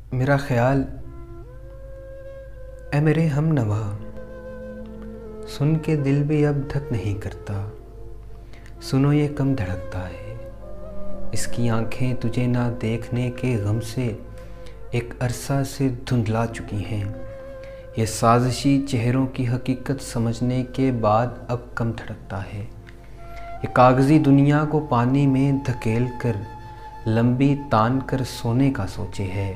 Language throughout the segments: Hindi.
मेरा ख्याल ए मेरे हमनवा, सुन के दिल भी अब धक नहीं करता। सुनो ये कम धड़कता है, इसकी आंखें तुझे ना देखने के गम से एक अरसा से धुंधला चुकी हैं। ये साजिशी चेहरों की हकीकत समझने के बाद अब कम धड़कता है। ये कागज़ी दुनिया को पानी में धकेल कर लंबी तान कर सोने का सोचे है।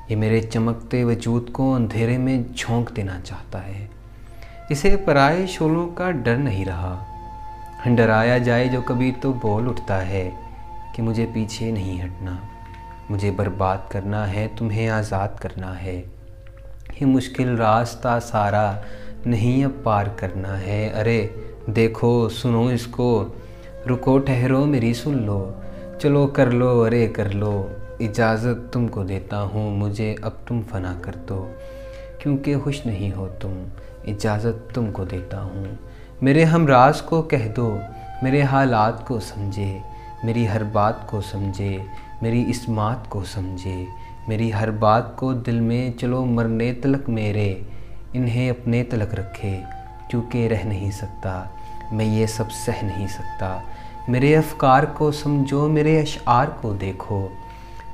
ये मेरे चमकते वजूद को अंधेरे में झोंक देना चाहता है। इसे पराए शोलों का डर नहीं रहा। डराया जाए जो कभी तो बोल उठता है कि मुझे पीछे नहीं हटना, मुझे बर्बाद करना है, तुम्हें आज़ाद करना है। ये मुश्किल रास्ता सारा नहीं अब पार करना है। अरे देखो सुनो इसको, रुको ठहरो मेरी सुन लो, चलो कर लो अरे कर लो। इजाज़त तुमको देता हूँ, मुझे अब तुम फना कर दो, क्योंकि खुश नहीं हो तुम। इजाज़त तुमको देता हूँ, मेरे हमराज को कह दो, मेरे हालात को समझे, मेरी हर बात को समझे, मेरी इस बात को समझे, मेरी हर बात को दिल में चलो मरने तलक मेरे इन्हें अपने तलक रखे, क्योंकि रह नहीं सकता मैं ये सब सह नहीं सकता। मेरे अफ़कार को समझो, मेरे अशआर को देखो,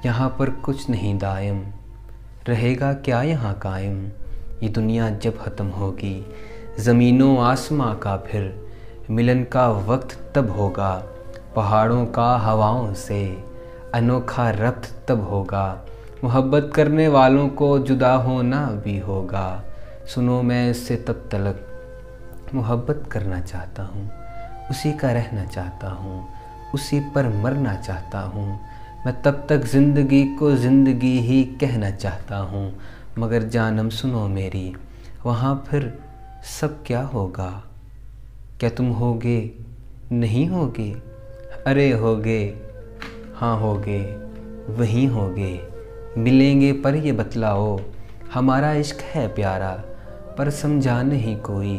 यहाँ पर कुछ नहीं दायम, रहेगा क्या यहाँ कायम। ये दुनिया जब ख़त्म होगी ज़मीनों आसमां का, फिर मिलन का वक्त तब होगा। पहाड़ों का हवाओं से अनोखा रब्त तब होगा। मोहब्बत करने वालों को जुदा होना भी होगा। सुनो मैं इससे तब तलक मोहब्बत करना चाहता हूँ, उसी का रहना चाहता हूँ, उसी पर मरना चाहता हूँ। मैं तब तक ज़िंदगी को ज़िंदगी ही कहना चाहता हूँ। मगर जानम सुनो मेरी, वहाँ फिर सब क्या होगा? क्या तुम होगे नहीं होगे? अरे होगे, हाँ होगे, वहीं होगे, मिलेंगे पर ये बतलाओ। हमारा इश्क है प्यारा पर समझा नहीं कोई,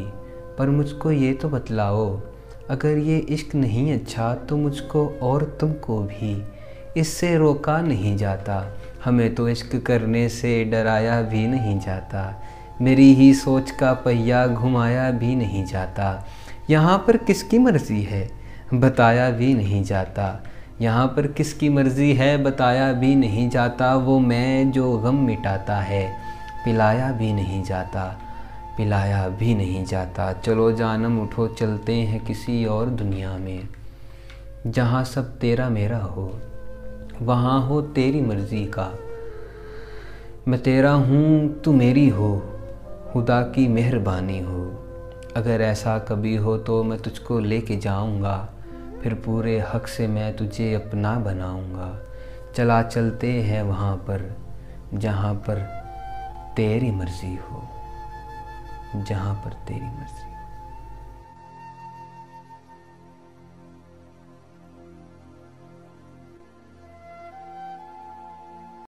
पर मुझको ये तो बतलाओ। अगर ये इश्क नहीं अच्छा तो मुझको और तुमको भी इससे रोका नहीं जाता। हमें तो इश्क करने से डराया भी नहीं जाता, मेरी ही सोच का पहिया घुमाया भी नहीं जाता। यहाँ पर किसकी मर्ज़ी है बताया भी नहीं जाता, यहाँ पर किसकी मर्ज़ी है बताया भी नहीं जाता। वो मैं जो गम मिटाता है पिलाया भी नहीं जाता, पिलाया भी नहीं जाता। चलो जानम उठो चलते हैं किसी और दुनिया में, जहाँ सब तेरा मेरा हो, वहाँ हो तेरी मर्ज़ी का। मैं तेरा हूँ तू मेरी हो, खुदा की मेहरबानी हो। अगर ऐसा कभी हो तो मैं तुझको लेके जाऊँगा, फिर पूरे हक से मैं तुझे अपना बनाऊँगा। चला चलते हैं वहाँ पर जहाँ पर तेरी मर्ज़ी हो, जहाँ पर तेरी मर्ज़ी।